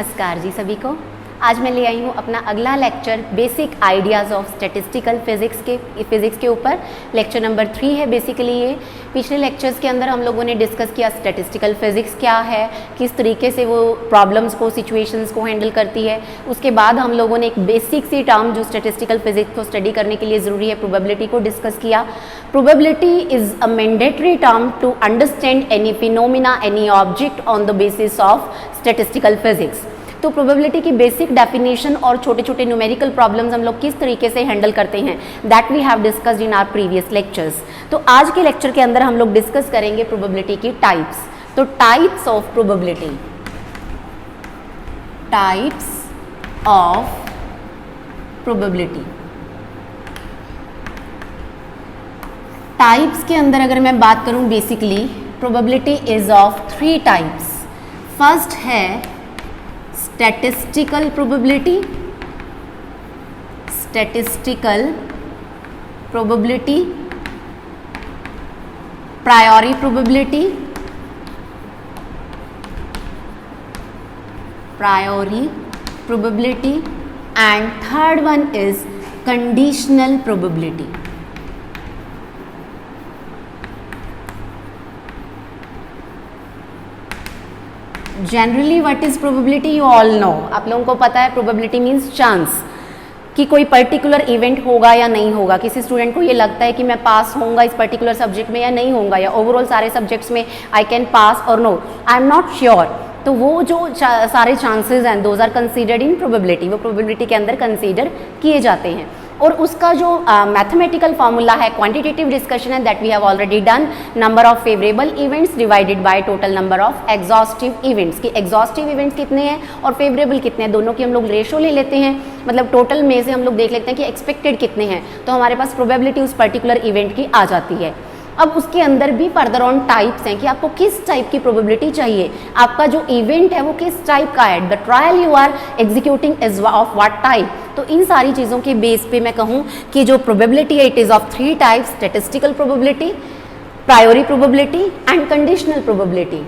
नमस्कार जी सभी को। आज मैं ले आई हूँ अपना अगला lecture basic ideas of statistical physics के ऊपर। लेक्चर नंबर 3 है बेसिकली ये। पिछले लेक्चर्स के अंदर हम लोगों ने डिस्कस किया स्टैटिस्टिकल फिज़िक्स क्या है, किस तरीके से वो प्रॉब्लम्स को, सिचुएशंस को हैंडल करती है। उसके बाद हम लोगों ने एक बेसिक सी टर्म जो स्टैटिस्टिकल फिज़िक्स को स्टडी करने के लिए ज़रूरी है, प्रोबेबिलिटी को डिस्कस किया। Probability is a mandatory term to understand any phenomena, any object on the basis of statistical physics. तो प्रोबेबिलिटी की बेसिक डेफिनेशन और छोटे छोटे न्यूमेरिकल प्रॉब्लम्स हम लोग किस तरीके से हैंडल करते हैं, that we have discussed in our previous lectures. तो आज के लेक्चर के अंदर हम लोग डिस्कस करेंगे प्रोबेबिलिटी की टाइप्स। तो types of probability, types of probability. Types के अंदर अगर मैं बात करूं, basically probability is of 3 types. First है statistical probability, statistical probability, priori probability, priori probability, and third one is conditional probability. Generally what is probability, you all know, आप लोगों को पता है प्रोबेबिलिटी मीन्स चांस कि कोई पर्टिकुलर इवेंट होगा या नहीं होगा। किसी स्टूडेंट को ये लगता है कि मैं पास होऊंगा इस पर्टिकुलर सब्जेक्ट में या नहीं होऊंगा, या ओवरऑल सारे सब्जेक्ट्स में आई can pass or no, I am not sure. तो वो जो सारे चांसेस हैं those are considered in probability, वो प्रोबेबिलिटी के अंदर कंसीडर किए जाते हैं। और उसका जो मैथमेटिकल फार्मूला है, क्वांटिटेटिव डिस्कशन है, that we have already done. Number of favourable events divided by total number of exhaustive events, कि एग्जॉस्टिव इवेंट्स कितने हैं और फेवरेबल कितने हैं, दोनों की हम लोग रेशो ले लेते हैं। मतलब टोटल में से हम लोग देख लेते हैं कि एक्सपेक्टेड कितने हैं, तो हमारे पास प्रोबेबिलिटी उस पर्टिकुलर इवेंट की आ जाती है। अब उसके अंदर भी फर्दर ऑन टाइप्स हैं कि आपको किस टाइप की प्रोबेबिलिटी चाहिए, आपका जो इवेंट है वो किस टाइप का है, the trial you are executing is of what type. तो इन सारी चीज़ों के बेस पे मैं कहूँ कि जो प्रोबेबिलिटी है it is of 3 types, statistical probability, priori probability and conditional probability.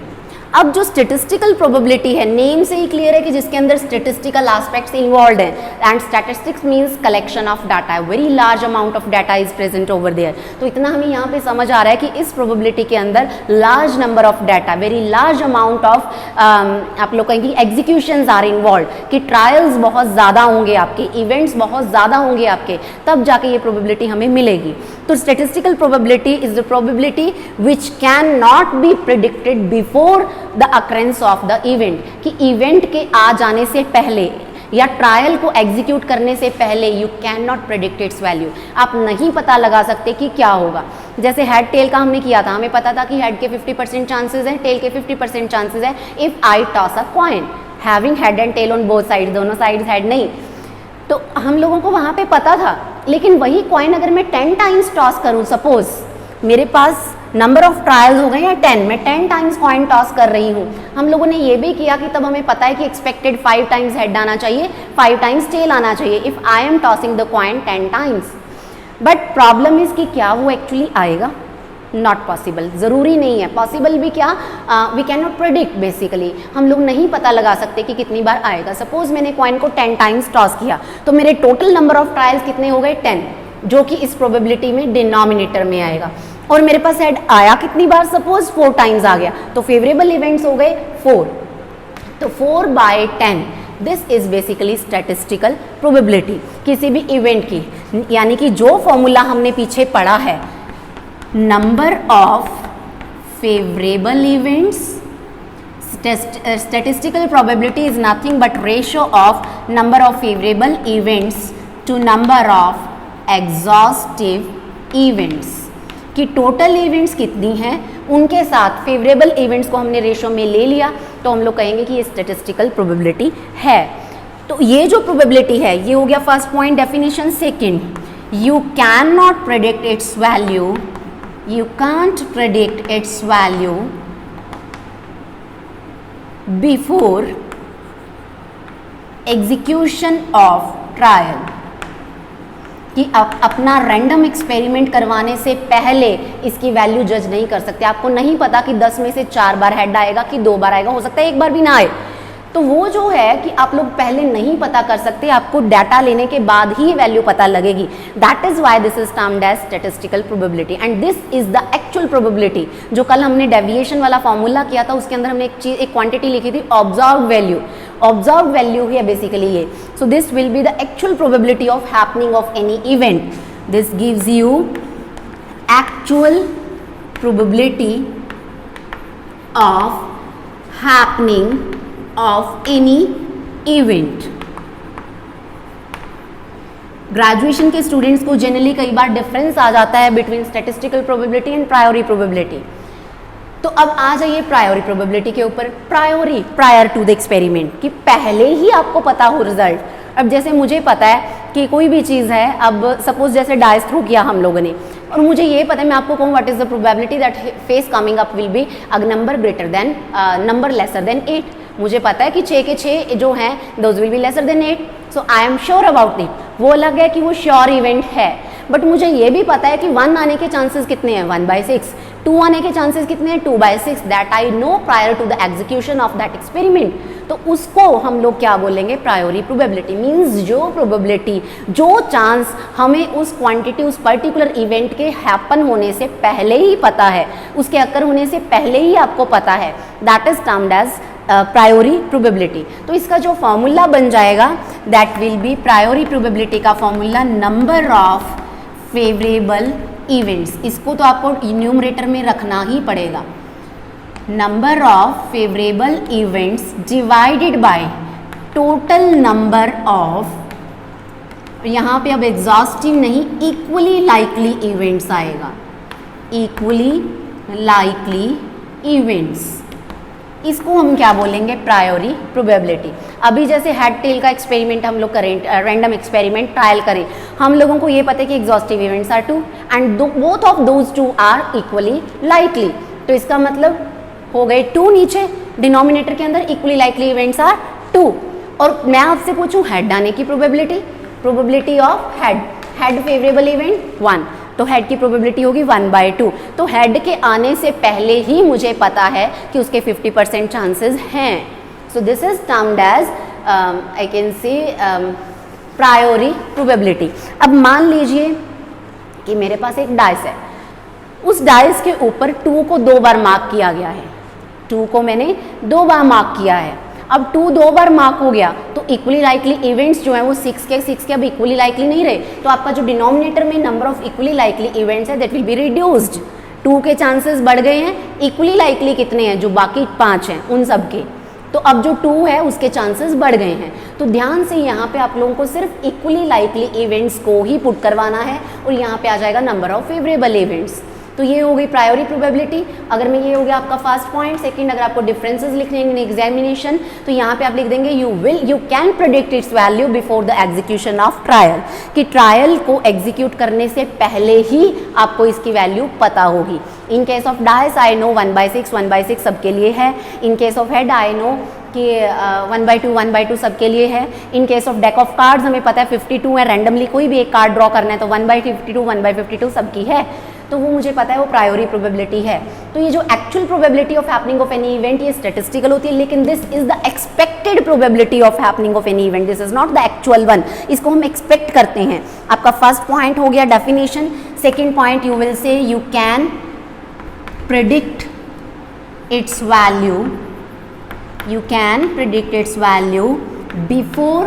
अब जो स्टैटिस्टिकल प्रोबेबिलिटी है, नेम से ही क्लियर है कि जिसके अंदर स्टैटिस्टिकल एस्पेक्ट्स इन्वॉल्व हैं, and statistics means collection of data, very large amount of data is present over there. तो इतना हमें यहाँ पे समझ आ रहा है कि इस प्रोबेबिलिटी के अंदर large number of data, very large amount of आप लोग कहेंगे एग्जीक्यूशंस आर इन्वॉल्व, कि ट्रायल्स बहुत ज़्यादा होंगे आपके, इवेंट्स बहुत ज़्यादा होंगे आपके, तब जाके ये प्रोबेबिलिटी हमें मिलेगी। तो statistical probability is the probability which can not be predicted before the occurrence of the event, कि इवेंट के आ जाने से पहले या ट्रायल को एग्जीक्यूट करने से पहले you can not predict it's value, आप नहीं पता लगा सकते कि क्या होगा। जैसे हेड टेल का हमने किया था, हमें पता था कि हेड के 50% चांसेस हैं, टेल के 50% चांसेस हैं if I toss a coin having head and tail on both side, दोनों साइड्स हेड नहीं, तो हम लोगों को वहाँ पे पता था। लेकिन वही कॉइन अगर मैं 10 टाइम्स टॉस करूँ, सपोज मेरे पास नंबर ऑफ ट्रायल्स हो गए या 10, मैं 10 टाइम्स कॉइन टॉस कर रही हूँ, हम लोगों ने ये भी किया कि तब हमें पता है कि एक्सपेक्टेड 5 टाइम्स हेड आना चाहिए, 5 टाइम्स टेल आना चाहिए if I am tossing the coin 10 times. But problem is कि क्या वो एक्चुअली आएगा, नॉट पॉसिबल, ज़रूरी नहीं है। पॉसिबल भी क्या, we can not predict, basically हम लोग नहीं पता लगा सकते कि कितनी बार आएगा। सपोज मैंने कॉइन को 10 टाइम्स टॉस किया, तो मेरे टोटल नंबर ऑफ ट्रायल्स कितने हो गए, 10, जो कि इस प्रोबेबिलिटी में डिनोमिनेटर में आएगा। और मेरे पास हेड आया कितनी बार, सपोज 4 टाइम्स आ गया, तो फेवरेबल इवेंट्स हो गए 4, तो 4/10, this is basically statistical probability किसी भी इवेंट की। यानी कि जो फॉर्मूला हमने पीछे पढ़ा है, number of favourable events, statistical probability is nothing but ratio of number of favourable events to number of exhaustive events, कि टोटल इवेंट्स कितनी हैं उनके साथ फेवरेबल इवेंट्स को हमने रेशो में ले लिया, तो हम लोग कहेंगे कि ये स्टैटिस्टिकल प्रोबेबिलिटी है। तो ये जो प्रोबेबिलिटी है ये हो गया first point, definition. Second, you can not predict it's value, you can't predict it's value before execution of trial, कि आप अपना रैंडम एक्सपेरिमेंट करवाने से पहले इसकी वैल्यू जज नहीं कर सकते। आपको नहीं पता कि 10 में से 4 बार हेड आएगा कि 2 बार आएगा, हो सकता है 1 बार भी ना आए। तो वो जो है कि आप लोग पहले नहीं पता कर सकते, आपको डाटा लेने के बाद ही वैल्यू पता लगेगी। That is why this is termed as statistical probability and this is the actual probability. जो कल हमने डेविएशन वाला फॉर्मूला किया था उसके अंदर हमने एक क्वांटिटी लिखी थी ऑब्जर्व वैल्यू, ऑब्जर्व वैल्यू ही है बेसिकली ये। So this will be the actual probability of happening of any event. This gives you actual probability of happening of any event। Graduation के स्टूडेंट्स को जनरली कई बार difference आ जाता है between statistical probability and priori probability. तो अब आ जाइए प्रायोरी प्रोबेबिलिटी के ऊपर। Priori, prior to the experiment, कि पहले ही आपको पता हो रिजल्ट। अब जैसे मुझे पता है कि कोई भी चीज़ है, अब सपोज जैसे डाइस थ्रू किया हम लोगों ने, और मुझे ये पता है, मैं आपको कहूँ what is the probability that face coming up will be a number greater than number lesser than 8। मुझे पता है कि 6 के 6 जो हैं those will be lesser than 8, so I am sure about it. वो अलग है कि वो श्योर इवेंट है, बट मुझे ये भी पता है कि 1 आने के चांसेस कितने हैं, 1/6, 2 आने के चांसेस कितने हैं, 2/6, that I know prior to the execution of that experiment. तो उसको हम लोग क्या बोलेंगे, प्रायोरी प्रोबेबिलिटी। मीन्स जो प्रोबेबिलिटी, जो चांस हमें उस क्वांटिटी, उस पर्टिकुलर इवेंट के हैपन होने से पहले ही पता है, उसके अक्कर होने से पहले ही आपको पता है, that is termed as priori probability. तो इसका जो फॉर्मूला बन जाएगा that will be, priori probability का formula number of favourable events. इसको तो आपको न्यूमरेटर में रखना ही पड़ेगा। Number of favourable events divided by total number of, यहाँ पे अब एग्जॉस्टिव नहीं, इक्वली लाइकली इवेंट्स आएगा, इक्वली लाइकली इवेंट्स। इसको हम क्या बोलेंगे, प्रायोरी प्रोबेबिलिटी। अभी जैसे हेड टेल का एक्सपेरिमेंट हम लोग करें, रैंडम एक्सपेरिमेंट ट्रायल करें, हम लोगों को ये पता है कि exhaustive events are 2 and both of those 2 are equally likely. तो इसका मतलब हो गए 2 नीचे, डिनोमिनेटर के अंदर इक्वली लाइकली इवेंट्स आर 2। और मैं आपसे पूछूं हेड आने की probability, probability of head favourable event 1, तो हेड की प्रोबेबिलिटी होगी 1/2। तो हेड के आने से पहले ही मुझे पता है कि उसके 50% चांसेस हैं। So this is termed as I can say priori probability. अब मान लीजिए कि मेरे पास एक डाइस है, उस डाइस के ऊपर 2 को 2 बार मार्क किया गया है, 2 को मैंने 2 बार मार्क किया है। अब 2 2 बार मार्क हो गया तो इक्वली लाइकली इवेंट्स जो है वो 6 के अब इक्वली लाइकली नहीं रहे, तो आपका जो डिनोमिनेटर में number of equally likely events है दैट विल बी रिड्यूस्ड। 2 के चांसेस बढ़ गए हैं, इक्वली लाइकली कितने हैं, जो बाकी 5 हैं उन सब के, तो अब जो 2 है उसके चांसेस बढ़ गए हैं। तो ध्यान से यहाँ पे आप लोगों को सिर्फ इक्वली लाइकली इवेंट्स को ही पुट करवाना है और यहाँ पे आ जाएगा नंबर ऑफ फेवरेबल इवेंट्स। तो ये हो गई प्रायोरी प्रोबेबिलिटी। अगर मैं, ये हो गया आपका फर्स्ट पॉइंट। सेकंड, अगर आपको डिफरेंसेस लिखने इन एग्जामिनेशन तो यहाँ पे आप लिख देंगे you can predict it's value before the execution of trial, कि ट्रायल को एग्जीक्यूट करने से पहले ही आपको इसकी वैल्यू पता होगी। In case of dice I know 1/6 सबके लिए है। In case of head I know कि 1/2 सबके लिए है। In case of deck of cards हमें पता है 52 है, रैंडमली कोई भी एक कार्ड ड्रॉ करना है तो 1/52 सबकी है, तो वो मुझे पता है, वो प्रायोरी प्रोबेबिलिटी है। तो ये जो actual probability of happening of any event ये स्टैटिस्टिकल होती है, लेकिन this is the expected probability of happening of any event, this is not the actual one. इसको हम एक्सपेक्ट करते हैं। आपका फर्स्ट पॉइंट हो गया definition. Second point you will say you can predict it's value, you can predict its value before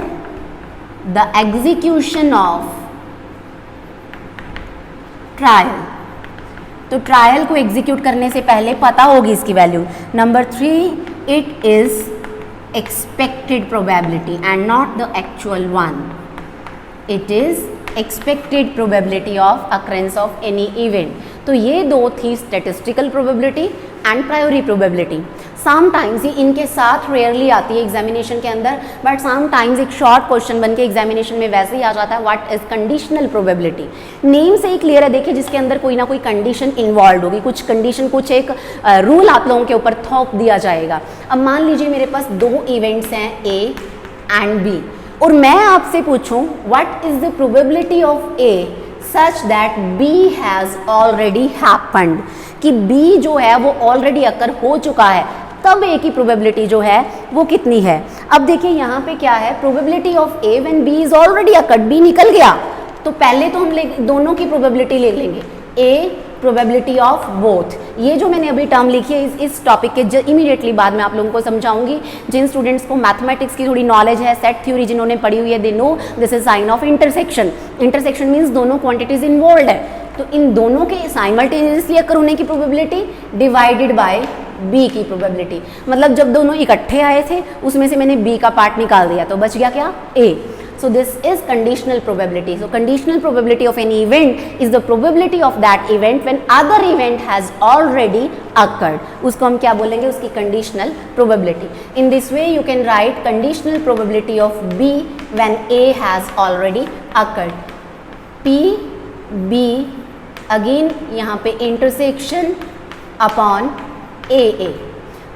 the execution of trial। तो trial को execute करने से पहले पता होगी इसकी value. Number 3, it is expected probability and not the actual one. It is expected probability of occurrence of any event. तो ये दो थी statistical probability and priori probability. Sometimes ये इनके साथ रेयरली आती है एग्जामिनेशन के अंदर, बट समटाइम्स एक शॉर्ट क्वेश्चन बन के एग्जामिनेशन में वैसे ही आ जाता है, what is conditional probability. Name से ही क्लियर है, देखिए, जिसके अंदर कोई ना कोई कंडीशन इन्वॉल्व होगी, कुछ कंडीशन, कुछ एक रूल आप लोगों के ऊपर थोप दिया जाएगा। अब मान लीजिए मेरे पास 2 इवेंट्स हैं A एंड B, और मैं आपसे पूछूं what is the probability of A such that B has already happened, कि B जो है वो ऑलरेडी अकर हो चुका है, तब A की प्रोबेबिलिटी जो है वो कितनी है। अब देखिए यहाँ पे क्या है, probability of A when B is already occurred, B निकल गया, तो पहले तो हम दोनों की प्रोबेबिलिटी ले लेंगे, ए प्रोबेबिलिटी ऑफ बोथ। ये जो मैंने अभी टर्म लिखी है इस टॉपिक के इमीडिएटली बाद में आप लोगों को समझाऊंगी। जिन स्टूडेंट्स को मैथमेटिक्स की थोड़ी नॉलेज है, सेट थ्योरी जिन्होंने पढ़ी हुई है, they know this is sign of intersection. Intersection means दोनों क्वांटिटीज इन्वॉल्व है, तो इन दोनों के साइमल्टेनियसली अकर होने की प्रोबेबिलिटी डिवाइडेड बाय बी की प्रोबेबिलिटी। मतलब जब दोनों इकट्ठे आए थे उसमें से मैंने बी का पार्ट निकाल दिया तो बच गया क्या, ए। So this is conditional probability. So conditional probability of an event is the probability of that event when other event has already occurred. उसको हम क्या बोलेंगे, उसकी conditional probability. In this way you can write conditional probability of B when A has already occurred. P, B, again यहाँ पे intersection upon AA.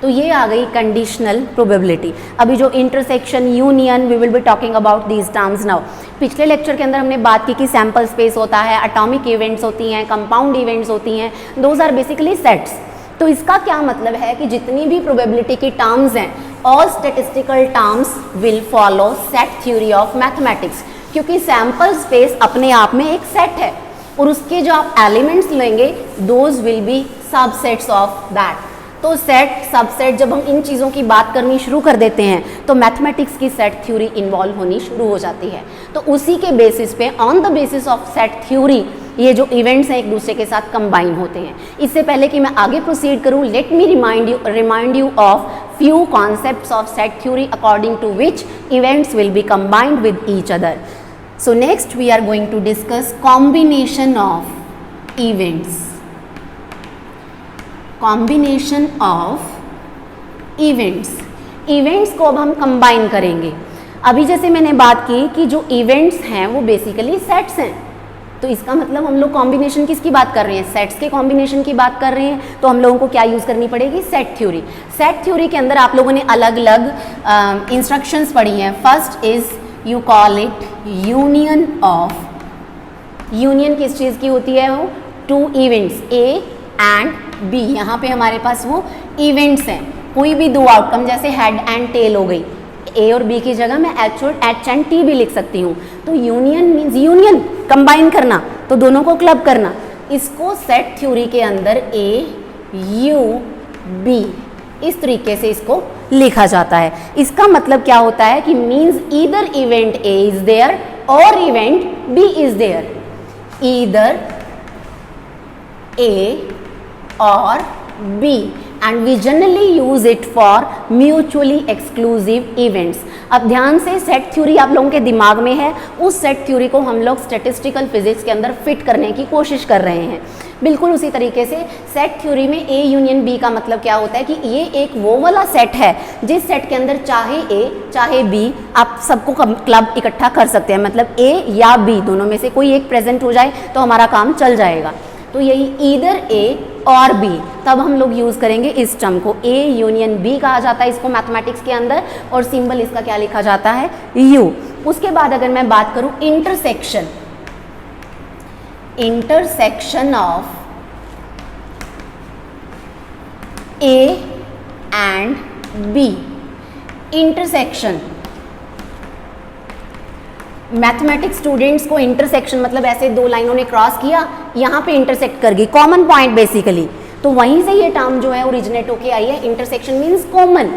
तो ये आ गई कंडीशनल प्रोबेबिलिटी। अभी जो intersection, union, we will be talking about these terms now. पिछले lecture के अंदर हमने बात की कि सैम्पल स्पेस होता है, एटॉमिक इवेंट्स होती हैं, कंपाउंड इवेंट्स होती हैं, दोज आर बेसिकली सेट्स। तो इसका क्या मतलब है कि जितनी भी प्रोबेबिलिटी की टर्म्स हैं, all statistical terms will follow set theory of mathematics, क्योंकि सैम्पल स्पेस अपने आप में एक सेट है और उसके जो आप एलिमेंट्स लेंगे those will be subsets of that. तो सेट, सबसेट, जब हम इन चीज़ों की बात करनी शुरू कर देते हैं तो मैथमेटिक्स की सेट थ्योरी इन्वॉल्व होनी शुरू हो जाती है। तो उसी के बेसिस पे, on the basis of set theory, ये जो इवेंट्स हैं एक दूसरे के साथ कंबाइन होते हैं। इससे पहले कि मैं आगे प्रोसीड करूं, let me remind you of few concepts of set theory according to which events will be combined with each other. So next we are going to discuss combination of events. Combination of events, events को अब हम combine करेंगे। अभी जैसे मैंने बात की कि जो इवेंट्स हैं वो बेसिकली सेट्स हैं, तो इसका मतलब हम लोग कॉम्बिनेशन किसकी बात कर रहे हैं, सेट्स के कॉम्बिनेशन की बात कर रहे हैं। तो हम लोगों को क्या यूज़ करनी पड़ेगी, सेट थ्योरी। सेट थ्योरी के अंदर आप लोगों ने अलग अलग इंस्ट्रक्शंस पढ़ी हैं। First is you call it union of, union किस चीज़ की होती है, वो two events A and B. यहाँ पे हमारे पास वो इवेंट्स हैं, कोई भी दो आउटकम, जैसे हेड एंड टेल हो गई, ए और बी की जगह मैं एच एंड टी भी लिख सकती हूँ। तो यूनियन मीन्स यूनियन, कंबाइन करना, तो दोनों को क्लब करना। इसको सेट थ्योरी के अंदर ए यू बी इस तरीके से इसको लिखा जाता है। इसका मतलब क्या होता है कि means either event A is there or event B is there, either A or B, and we generally use it for mutually exclusive events. अब ध्यान से, सेट थ्योरी आप लोगों के दिमाग में है, उस सेट थ्योरी को हम लोग स्टैटिस्टिकल फिजिक्स के अंदर फिट करने की कोशिश कर रहे हैं। बिल्कुल उसी तरीके से सेट थ्योरी में ए यूनियन बी का मतलब क्या होता है कि ये एक वो वाला सेट है जिस सेट के अंदर चाहे ए चाहे बी आप सबको क्लब इकट्ठा कर सकते हैं। मतलब ए या बी दोनों में से कोई एक प्रेजेंट हो जाए तो हमारा काम चल जाएगा। तो यही ईदर ए और बी, तब हम लोग यूज़ करेंगे इस टर्म को। ए यूनियन बी कहा जाता है इसको मैथमेटिक्स के अंदर, और सिंबल इसका क्या लिखा जाता है, यू। उसके बाद अगर मैं बात करूं intersection, intersection of A and B, intersection, mathematics students को इंटरसेक्शन मतलब ऐसे दो लाइनों ने क्रॉस किया, यहाँ पे इंटरसेक्ट कर गई, कॉमन पॉइंट बेसिकली, तो वहीं से ये टर्म जो है ओरिजिनेट होके आई है। इंटरसेक्शन मीन्स कॉमन,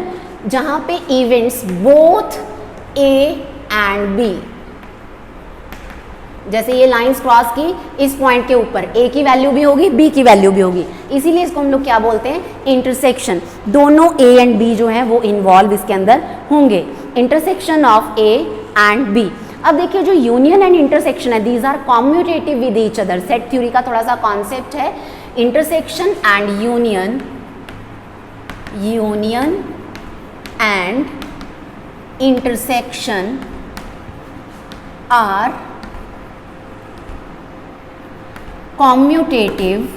जहाँ पे events both A and B, जैसे ये लाइंस क्रॉस की इस पॉइंट के ऊपर, ए की वैल्यू भी होगी बी की वैल्यू भी होगी, इसीलिए इसको हम लोग क्या बोलते हैं, इंटरसेक्शन। दोनों ए एंड बी जो है वो इन्वॉल्व इसके अंदर होंगे, intersection of A and B. अब देखिए जो यूनियन एंड इंटरसेक्शन है, these are commutative with each other. Set theory का थोड़ा सा कॉन्सेप्ट है, intersection and union, union and intersection are commutative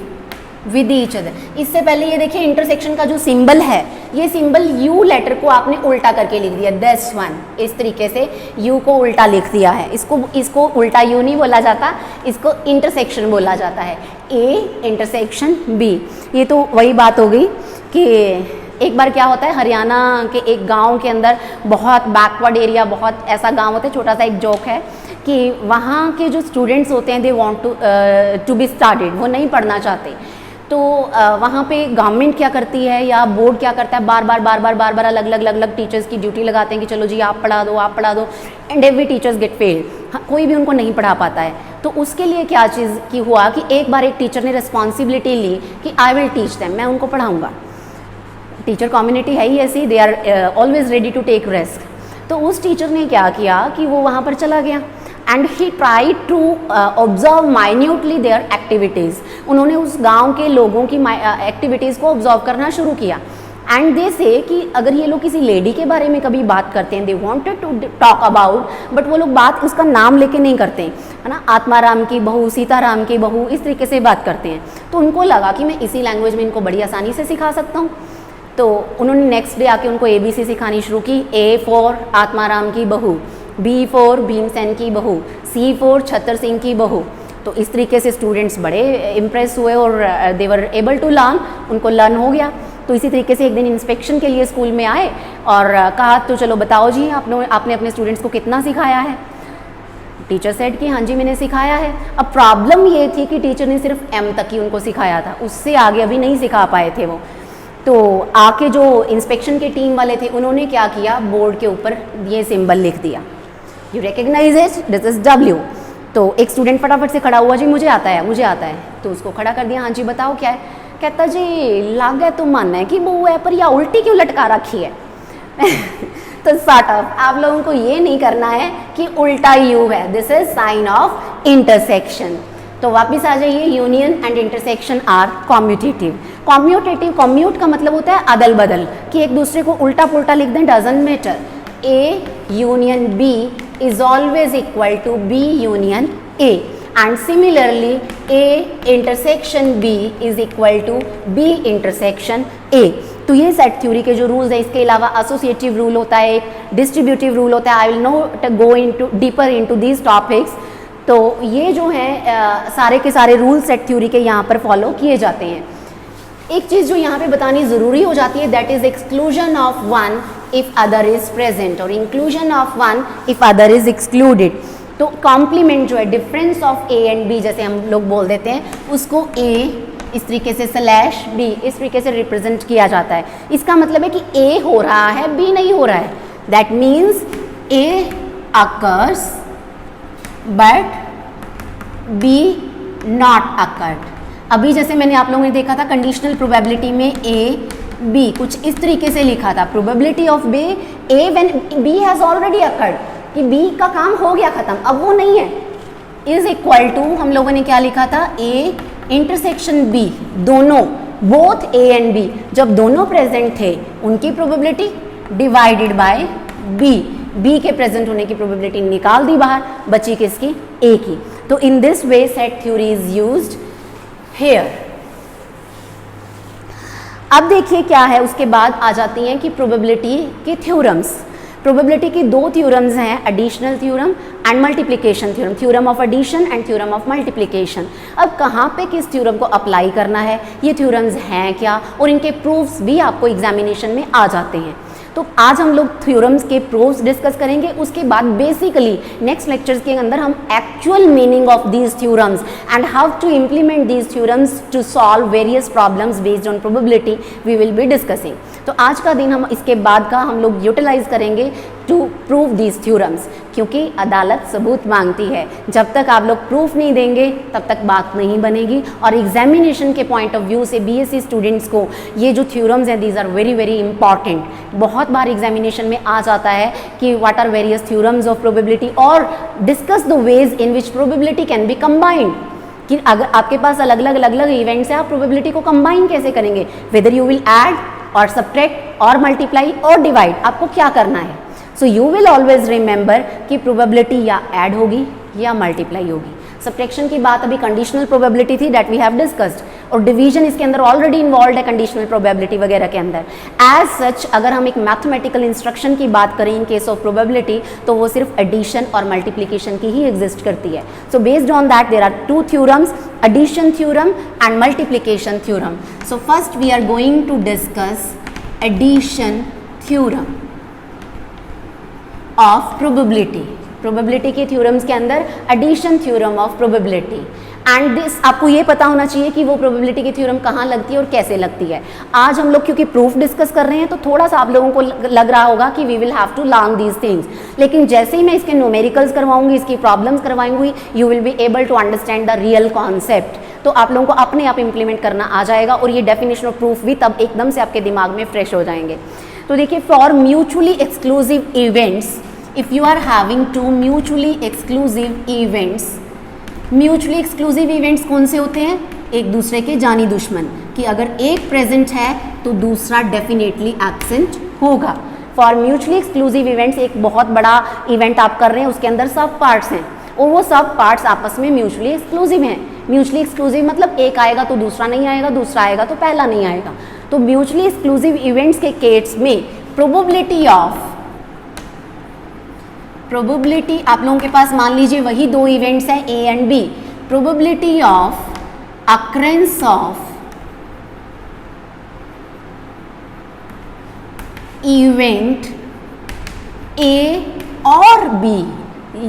with each other. इससे पहले ये देखिए इंटरसेक्शन का जो सिंबल है, ये सिंबल यू लेटर को आपने उल्टा करके लिख दिया, दिस वन, इस तरीके से यू को उल्टा लिख दिया है। इसको उल्टा यू नहीं बोला जाता, इसको इंटरसेक्शन बोला जाता है। ए इंटरसेक्शन बी, ये तो वही बात हो गई कि एक बार क्या होता है, हरियाणा के एक गांव के अंदर, बहुत बैकवर्ड एरिया, बहुत ऐसा गांव होता है, छोटा सा एक जोक है कि वहाँ के जो स्टूडेंट्स होते हैं they want to be started, वो नहीं पढ़ना चाहते। तो वहाँ पे गवर्नमेंट क्या करती है या बोर्ड क्या करता है, बार बार अलग अलग टीचर्स की ड्यूटी लगाते हैं कि चलो जी आप पढ़ा दो, and every teachers get fail, कोई भी उनको नहीं पढ़ा पाता है। तो उसके लिए क्या चीज़ की हुआ कि एक बार एक टीचर ने रिस्पॉन्सिबिलिटी ली कि आई विल टीच देम, मैं उनको पढ़ाऊँगा। टीचर कम्युनिटी है ही ऐसी, they are always ready to take risk. तो उस टीचर ने क्या किया कि वो वहाँ पर चला गया and he try to observe minutely their activities. उन्होंने उस गांव के लोगों की एक्टिविटीज़ को ऑब्जर्व करना शुरू किया एंड दे से कि अगर ये लोग किसी लेडी के बारे में कभी बात करते हैं, they wanted to talk about, but वो लोग बात उसका नाम लेके नहीं करते हैं, है ना, आत्माराम की बहू, सीताराम की बहू, इस तरीके से बात करते हैं। तो उनको लगा कि मैं इसी लैंग्वेज में इनको बड़ी आसानी से सिखा सकता हूँ। तो उन्होंने नेक्स्ट डे आके उनको ABC सिखानी शुरू की। A फॉर आत्माराम की बहू, B फॉर भीमसेन की बहू, C फॉर छतर सिंह की बहू। तो इस तरीके से स्टूडेंट्स बड़े इम्प्रेस हुए और दे वर एबल टू लर्न, उनको लर्न हो गया। तो इसी तरीके से एक दिन इंस्पेक्शन के लिए स्कूल में आए और कहा तो चलो बताओ जी आपने अपने स्टूडेंट्स को कितना सिखाया है। टीचर सेड कि हाँ जी मैंने सिखाया है। अब प्रॉब्लम ये थी कि टीचर ने सिर्फ M तक ही उनको सिखाया था, उससे आगे अभी नहीं सिखा पाए थे वो। तो आके जो इंस्पेक्शन के टीम वाले थे उन्होंने क्या किया, बोर्ड के ऊपर ये सिंबल लिख दिया, you recognize it, this is W। तो एक स्टूडेंट फटाफट से खड़ा हुआ, जी मुझे आता है। तो उसको खड़ा कर दिया, हाँ जी बताओ क्या है। कहता जी लग है तो मन है कि बहू है, पर या उल्टी क्यों लटका रखी है। तो सॉर्ट ऑफ आप लोगों को ये नहीं करना है कि उल्टा यू है, this is sign of intersection. तो वापस आ जाइए, union and intersection are commutative. Commute का मतलब होता है अदल बदल, कि एक दूसरे को उल्टा पुल्टा लिख दें, doesn't matter. A union B is always equal to B union A and similarly A intersection B is equal to B intersection A। तो ये सेट थ्योरी के जो रूल्स है, इसके अलावा एसोसिएटिव रूल होता है, एक डिस्ट्रीब्यूटिव रूल होता है। I will not go into deeper into these topics. तो ये जो है सारे के सारे रूल सेट थ्योरी के यहाँ पर फॉलो किए जाते हैं। एक चीज़ जो यहाँ पे बतानी ज़रूरी हो जाती है, that is exclusion of one if other is present और inclusion of one if other is excluded. तो कॉम्प्लीमेंट जो है, difference of A and B जैसे हम लोग बोल देते हैं, उसको A इस तरीके से / B इस तरीके से रिप्रेजेंट किया जाता है। इसका मतलब है कि A हो रहा है, B नहीं हो रहा है। That means A occurs but B not occurred। अभी जैसे मैंने आप लोगों ने देखा था कंडीशनल प्रोबेबिलिटी में A B कुछ इस तरीके से लिखा था, probability of B A when B has already occurred, कि B का काम हो गया खत्म, अब वो नहीं है, इज इक्वल टू हम लोगों ने क्या लिखा था, A इंटरसेक्शन B, दोनों बोथ A एंड B जब दोनों प्रेजेंट थे उनकी प्रोबेबिलिटी डिवाइडेड बाय B के प्रेजेंट होने की प्रोबेबिलिटी निकाल दी बाहर, बची किसकी, A की। तो in this way set theory is used here. अब देखिए क्या है, उसके बाद आ जाती हैं कि प्रोबेबिलिटी के थ्योरम्स। प्रोबेबिलिटी की दो थ्योरम्स हैं, additional theorem and multiplication theorem, theorem of addition and theorem of multiplication. अब कहाँ पे किस थ्योरम को अप्लाई करना है, ये थ्योरम्स हैं क्या, और इनके प्रूफ्स भी आपको एग्जामिनेशन में आ जाते हैं। तो आज हम लोग थ्योरम्स के प्रूफ्स डिस्कस करेंगे, उसके बाद बेसिकली नेक्स्ट लेक्चर्स के अंदर हम actual meaning of these theorems and how to implement these theorems to solve various problems based on probability we will be discussing. तो आज का दिन हम इसके बाद का हम लोग यूटिलाइज करेंगे टू प्रूव दीज थ्योरम्स, क्योंकि अदालत सबूत मांगती है। जब तक आप लोग प्रूफ नहीं देंगे तब तक बात नहीं बनेगी। और एग्जामिनेशन के पॉइंट ऑफ व्यू से BSc स्टूडेंट्स को ये जो थ्योरम्स हैं these are very very important. बहुत बार एग्जामिनेशन में आ जाता है कि what are various theorems of probability और discuss the ways in which probability can be combined, कि अगर आपके पास अलग अलग इवेंट्स हैं, आप प्रोबेबिलिटी को कंबाइन कैसे करेंगे, वेदर यू विल ऐड और सब्ट्रैक्ट और मल्टीप्लाई और डिवाइड, आपको क्या करना है। So you will always remember कि प्रोबेबिलिटी या ऐड होगी या मल्टीप्लाई होगी। सब्ट्रैक्शन की बात अभी कंडीशनल प्रोबेबिलिटी थी, दैट वी हैव डिस्कस्ड, और डिवीजन इसके अंदर ऑलरेडी इन्वॉल्व है कंडीशनल प्रोबेबिलिटी वगैरह के अंदर। एज सच अगर हम एक मैथमेटिकल इंस्ट्रक्शन की बात करें इन केस ऑफ प्रोबेबिलिटी, तो वो सिर्फ एडिशन और मल्टीप्लिकेशन की ही एग्जिस्ट करती है। So based on that there are two theorems, addition theorem and multiplication theorem. So first we are going to discuss addition theorem of probability. Probability के theorems के अंदर addition theorem of probability. And this आपको ये पता होना चाहिए कि वो प्रोबेबिलिटी की थ्योरम कहाँ लगती है और कैसे लगती है। आज हम लोग क्योंकि प्रूफ डिस्कस कर रहे हैं तो थोड़ा सा आप लोगों को लग रहा होगा कि we will have to learn these things, लेकिन जैसे ही मैं इसके न्यूमेरिकल्स करवाऊंगी, इसकी प्रॉब्लम्स करवाऊंगी, you will be able to understand the real concept. तो आप लोगों को अपने आप इंप्लीमेंट करना आ जाएगा और ये डेफिनेशन ऑफ प्रूफ भी तब एकदम से आपके दिमाग में फ्रेश हो जाएंगे। तो देखिए, for mutually exclusive events, if you are having two mutually exclusive events, mutually exclusive events कौन से होते हैं? एक दूसरे के जानी दुश्मन, कि अगर एक प्रेजेंट है तो दूसरा डेफिनेटली एब्सेंट होगा। फॉर म्यूचुअली एक्सक्लूसिव इवेंट्स, एक बहुत बड़ा इवेंट आप कर रहे हैं, उसके अंदर सब पार्ट्स हैं और वो सब पार्ट्स आपस में म्यूचुअली एक्सक्लूसिव हैं। म्यूचुअली एक्सक्लूसिव मतलब एक आएगा तो दूसरा नहीं आएगा, दूसरा आएगा तो पहला नहीं आएगा। तो म्यूचुअली एक्सक्लूसिव इवेंट्स के केस में प्रोबेबिलिटी आप लोगों के पास मान लीजिए वही दो इवेंट्स हैं A and B, probability of occurrence of event A और बी।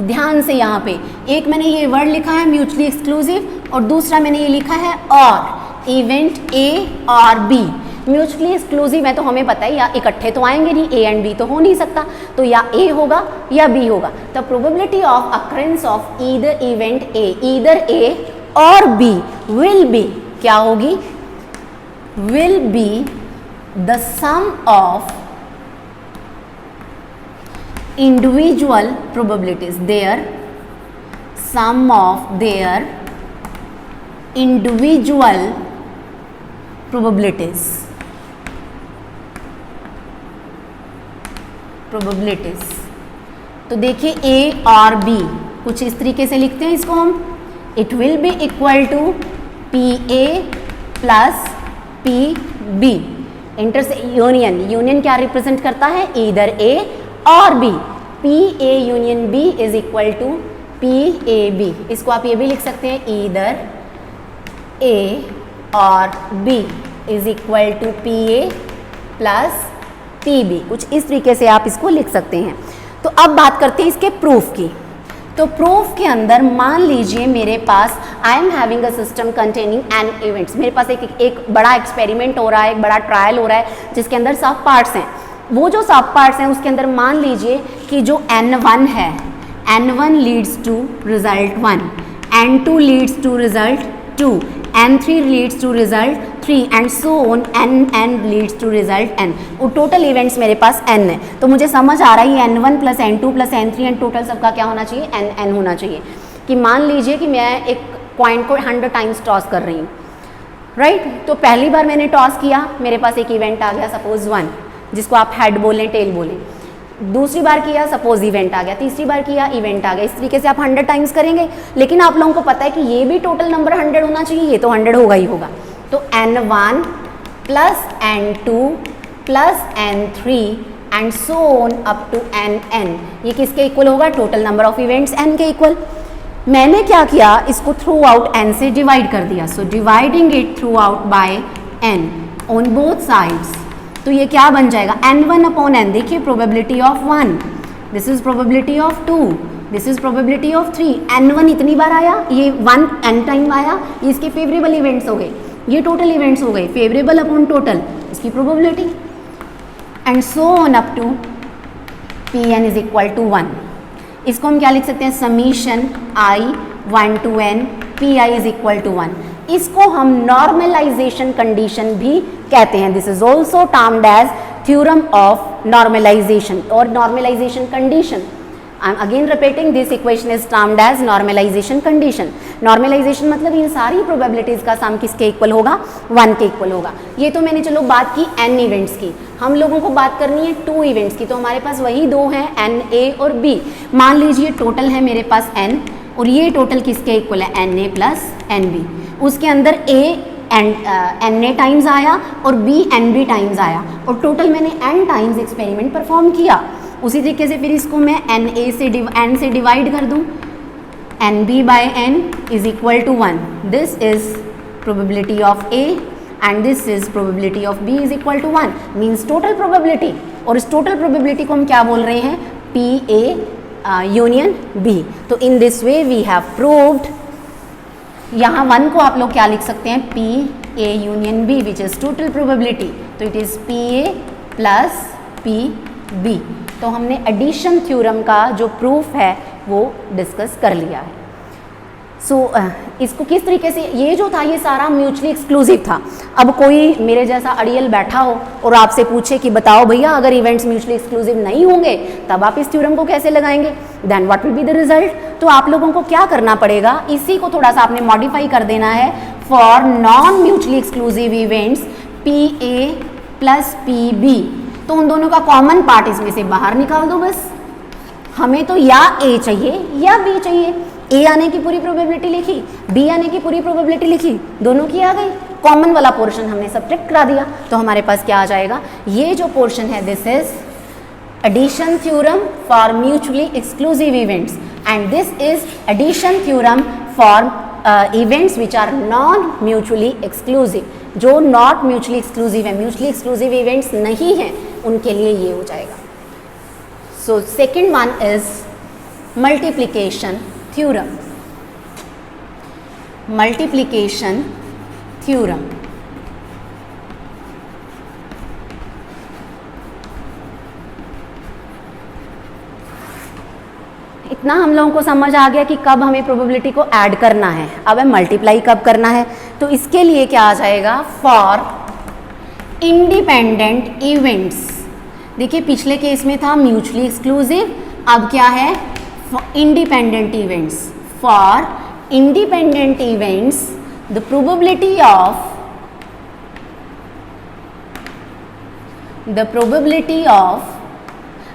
ध्यान से यहाँ पे एक मैंने ये वर्ड लिखा है म्यूचुअली एक्सक्लूसिव और दूसरा मैंने ये लिखा है और, इवेंट ए और बी। म्यूचुअली एक्सक्लूसिव है तो हमें पता है या इकट्ठे तो आएंगे नहीं, ए एंड बी तो हो नहीं सकता, तो या ए होगा या बी होगा। तो probability of occurrence of either event A, either A और बी विल बी, क्या होगी? Will be the sum of individual probabilities, their sum of their individual probabilities, तो देखिए ए और बी कुछ इस तरीके से लिखते हैं इसको हम, it will be equal to P A plus P B. इंटर से यूनियन क्या रिप्रेजेंट करता है? ईदर ए और B. P A union B is equal to P A B. इसको आप ये भी लिख सकते हैं, ईदर ए और B is equal to P A plus P B. कुछ इस तरीके से आप इसको लिख सकते हैं। तो अब बात करते हैं इसके प्रूफ की। तो प्रूफ के अंदर मान लीजिए मेरे पास I am having a system containing N events, मेरे पास एक बड़ा एक्सपेरिमेंट हो रहा है, एक बड़ा ट्रायल हो रहा है जिसके अंदर सब पार्ट्स हैं। वो जो सब पार्ट्स हैं उसके अंदर मान लीजिए कि जो n1 है, n1 leads to result 1, n2 leads to result 2, n3 leads to result 3 and so on, n leads to result n। वो टोटल इवेंट्स मेरे पास n है। तो मुझे समझ आ रहा है ये n1 plus n2 plus n3 and total सबका क्या होना चाहिए? n होना चाहिए। कि मान लीजिए कि मैं एक पॉइंट को 100 टाइम्स टॉस कर रही हूँ, राइट? तो पहली बार मैंने टॉस किया, मेरे पास एक इवेंट आ गया सपोज 1, जिसको आप हेड बोलें टेल बोलें। दूसरी बार किया सपोज इवेंट आ गया, तीसरी बार किया इवेंट आ गया। इस तरीके से आप 100 टाइम्स करेंगे, लेकिन आप लोगों को पता है कि ये भी टोटल नंबर 100 होना चाहिए, ये तो 100 होगा ही होगा। तो n1 plus n2 plus n3 and so on up to n, ये किसके इक्वल होगा? Total number of events n के इक्वल। मैंने क्या किया, इसको थ्रू आउट n से डिवाइड कर दिया। So dividing it throughout by n on both sides, तो ये क्या बन जाएगा? n1 upon n। देखिए probability of 1, this is probability of 2, this is probability of 3। n1 इतनी बार आया, ये 1 n टाइम आया, ये इसके फेवरेबल इवेंट्स हो गए, ये टोटल इवेंट्स हो गए, फेवरेबल अपॉन टोटल इसकी probability and so on up to Pn is equal to 1। इसको हम क्या लिख सकते हैं? Summation i 1 to n Pi is equal to 1। इसको हम नॉर्मलाइजेशन कंडीशन भी कहते हैं। This is also termed as theorem of normalisation और normalisation condition. I am again repeating, this equation is termed as normalisation condition. Normalisation मतलब इन सारी probabilities का सम किसके इक्वल होगा? 1 के इक्वल होगा। ये तो मैंने चलो बात की n इवेंट्स की, हम लोगों को बात करनी है 2 इवेंट्स की। तो हमारे पास वही दो हैं, n a और b। मान लीजिए टोटल है मेरे पास n और ये टोटल किसके इक्वल है? n a plus n b। उसके अंदर a n a टाइम्स आया और b n b टाइम्स आया और टोटल मैंने n टाइम्स एक्सपेरिमेंट परफॉर्म किया। उसी तरीके से फिर इसको मैं n से डिवाइड कर दूं, nb by n is equal to 1। This is probability of a and this is probability of B is equal to 1 means total probability, और इस टोटल प्रोबेबिलिटी को हम क्या बोल रहे हैं, पी ए यूनियन बी। तो in this way we have proved, यहाँ 1 को आप लोग क्या लिख सकते हैं, P A union B which is total probability, तो it is P A plus P B. तो हमने एडिशन थ्योरम का जो प्रूफ है वो डिस्कस कर लिया है। सो इसको किस तरीके से, ये जो था ये सारा म्यूचुअली एक्सक्लूसिव था। अब कोई मेरे जैसा अड़ियल बैठा हो और आपसे पूछे कि बताओ भैया अगर इवेंट्स म्यूचुअली एक्सक्लूसिव नहीं होंगे तब आप इस थ्योरम को कैसे लगाएंगे, then what will be the result. तो आप लोगों को क्या करना पड़ेगा, इसी को थोड़ा सा आपने मॉडिफाई कर देना है। For non mutually exclusive events P A plus P B, तो उन दोनों का कॉमन पार्ट इसमें से बाहर निकाल दो बस। हमें तो या ए चाहिए या बी चाहिए, ए आने की पूरी प्रोबेबिलिटी लिखी, बी आने की पूरी प्रोबेबिलिटी लिखी, दोनों की आ गई, कॉमन वाला पोर्शन हमने सब्ट्रैक्ट करा दिया, तो हमारे पास क्या आ जाएगा, ये जो पोर्शन है this is addition theorem for mutually exclusive events and this is addition theorem for events which are non mutually exclusive, जो नॉट म्यूचुअली एक्सक्लूसिव है, म्यूचुअली एक्सक्लूसिव इवेंट्स नहीं हैं उनके लिए ये हो जाएगा। So second one is multiplication theorem. Multiplication theorem, इतना हम लोगों को समझ आ गया कि कब हमें प्रोबेबिलिटी को ऐड करना है, अब हमें मल्टीप्लाई कब करना है। तो इसके लिए क्या आ जाएगा, फॉर इंडिपेंडेंट इवेंट्स। देखिए पिछले केस में था म्यूचुअली एक्सक्लूसिव, अब क्या है, independent events. For independent events the probability of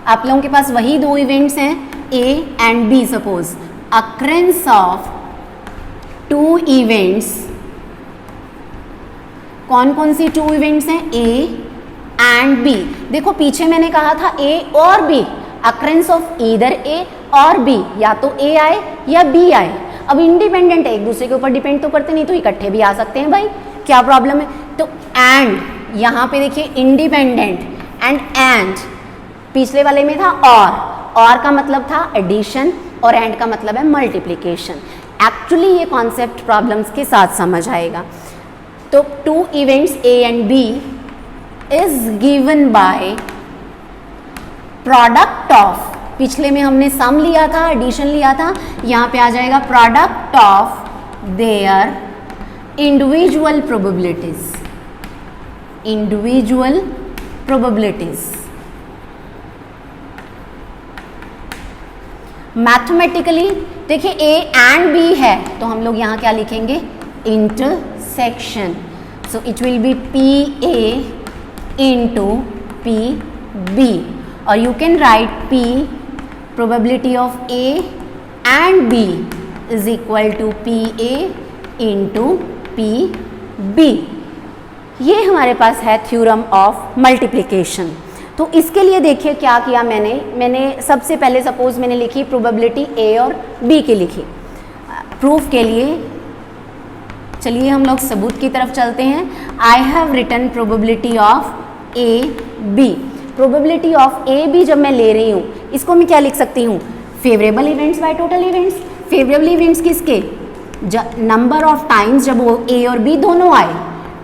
आप लोगों के पास वही दो इवेंट्स हैं A and B, suppose occurrence of two events, कौन कौन सी टू इवेंट्स हैं, A एंड B। देखो पीछे मैंने कहा था A और B, occurrence of either A और B, या तो A आए या B आए। अब इंडिपेंडेंट है, एक दूसरे के ऊपर डिपेंड तो करते नहीं, तो इकट्ठे भी आ सकते हैं भाई, क्या प्रॉब्लम है। तो एंड यहाँ पे देखिए इंडिपेंडेंट एंड पिछले वाले में था और का मतलब था एडिशन और एंड का मतलब है मल्टीप्लिकेशन। एक्चुअली ये कॉन्सेप्ट प्रॉब्लम्स के साथ समझ आएगा। तो two events A and B is given by product of, पिछले में हमने सम लिया था, एडिशन लिया था, यहाँ पे आ जाएगा product of their individual probabilities, individual probabilities. Mathematically देखिए A एंड B है तो हम लोग यहाँ क्या लिखेंगे, intersection. So it will B PA into PB, or you can write P probability of A and B is equal to PA into PB। ये हमारे पास है थ्योरम ऑफ मल्टीप्लिकेशन। तो इसके लिए देखिए क्या किया मैंने सबसे पहले सपोज मैंने लिखी प्रोबेबिलिटी A और B की लिखी। प्रूफ के लिए चलिए हम लोग सबूत की तरफ चलते हैं। I have written probability of A B। Probability of A B जब मैं ले रही हूँ इसको मैं क्या लिख सकती हूँ, favourable events by total events. Favourable events किसके, नंबर ऑफ टाइम्स जब वो ए और बी दोनों आए।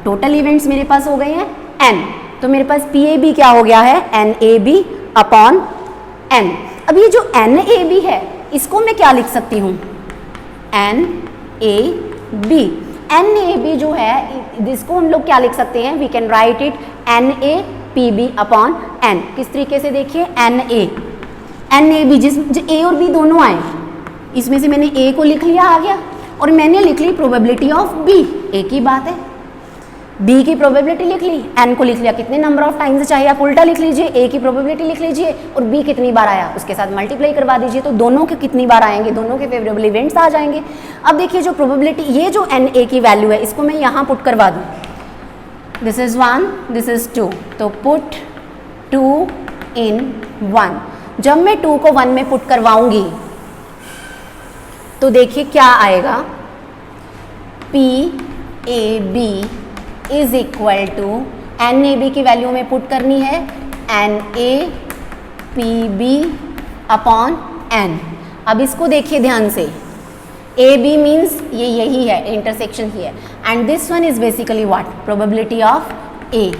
टोटल इवेंट्स मेरे पास हो गए हैं n, तो मेरे पास पी ए बी क्या हो गया है, N A B upon n। अब ये जो एन ए बी है इसको मैं क्या लिख सकती हूँ, N A B. N A B जो है जिसको हम लोग क्या लिख सकते हैं, we can write it N A P B upon N. किस तरीके से देखिए, एन ए बी, जिस ए और बी दोनों आए, इसमें से मैंने ए को लिख लिया, आ गया, और मैंने लिख ली प्रोबेबिलिटी ऑफ बी, एक ही बात है। बी की प्रोबेबिलिटी लिख ली, एन को लिख लिया, कितने नंबर ऑफ टाइम्स चाहिए आप उल्टा लिख लीजिए, ए की प्रोबेबिलिटी लिख लीजिए और बी कितनी बार आया उसके साथ मल्टीप्लाई करवा दीजिए, तो दोनों के कितनी बार आएंगे, दोनों के फेवरेबल इवेंट्स आ जाएंगे। अब देखिए जो प्रोबेबिलिटी, ये जो एन ए की वैल्यू है इसको मैं यहाँ पुट करवा दूँ, दिस इज 1, दिस इज 2, तो पुट 2 in 1। जब मैं 2 को 1 में पुट करवाऊंगी तो देखिए क्या आएगा, P A B is equal to N A B की वैल्यू में पुट करनी है N A P B upon N. अब इसको देखिए ध्यान से, ए बी मीन्स ये यही है, इंटरसेक्शन ही है, and this one is basically what, probability of A.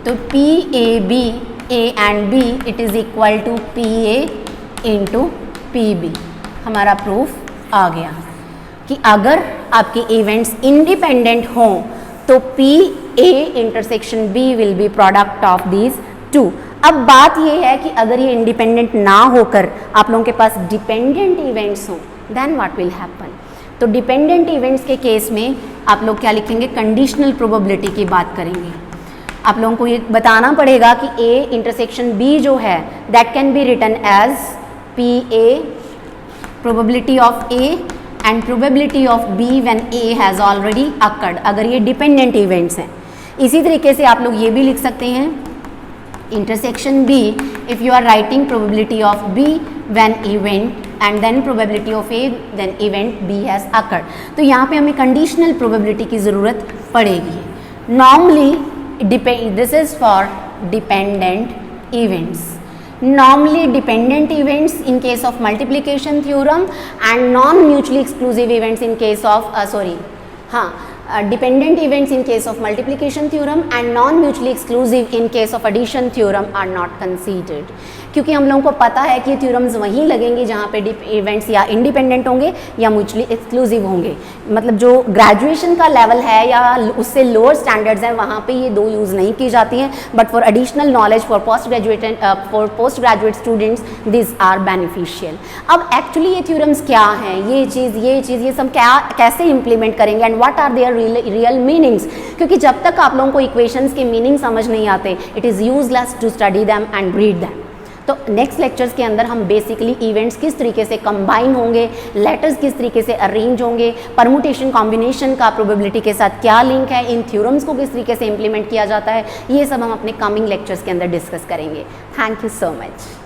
तो P A B, A and B, it is equal to P A into P B. हमारा प्रूफ आ गया कि अगर आपके इवेंट्स इंडिपेंडेंट हों तो P A intersection B will be product of these two. अब बात ये है कि अगर ये इंडिपेंडेंट ना होकर आप लोगों के पास डिपेंडेंट इवेंट्स हों, देन व्हाट विल हैपन। तो डिपेंडेंट इवेंट्स के केस में आप लोग क्या लिखेंगे, कंडीशनल प्रोबेबिलिटी की बात करेंगे। आप लोगों को ये बताना पड़ेगा कि ए इंटरसेक्शन बी जो है that can be written as P A probability of A and probability of B when A has already occurred, अगर ये डिपेंडेंट इवेंट्स हैं। इसी तरीके से आप लोग ये भी लिख सकते हैं intersection B, if you are writing probability of B when event and then probability of A then event B has occurred. तो यहाँ पे हमें कंडीशनल प्रोबेबिलिटी की ज़रूरत पड़ेगी। Normally this is for dependent events, normally dependent events in case of multiplication theorem and non mutually exclusive events in case of dependent events in case of multiplication theorem and non mutually exclusive in case of addition theorem are not considered। क्योंकि हम लोगों को पता है कि theorems वहीं लगेंगे जहाँ पे इवेंट्स या इंडिपेंडेंट होंगे या म्यूचुअली एक्सक्लूसिव होंगे। मतलब जो ग्रेजुएशन का लेवल है या उससे लोअर स्टैंडर्ड्स हैं वहाँ पे ये दो यूज़ नहीं की जाती हैं, but for additional knowledge for post graduate students this are beneficial. अब एक्चुअली ये थ्योरम्स क्या हैं, ये सब क्या कैसे इंप्लीमेंट करेंगे and what are their real meanings, क्योंकि जब तक आप लोगों को इक्वेशंस के मीनिंग समझ नहीं आते it is useless to study them and read them. तो नेक्स्ट लेक्चर्स के अंदर हम बेसिकली इवेंट्स किस तरीके से कंबाइन होंगे, लेटर्स किस तरीके से अरेंज होंगे, परमुटेशन कॉम्बिनेशन का प्रोबेबिलिटी के साथ क्या लिंक है, इन थ्योरम्स को किस तरीके से इंप्लीमेंट किया जाता है, ये सब हम अपने कमिंग लेक्चर्स के अंदर डिस्कस करेंगे। Thank you so much.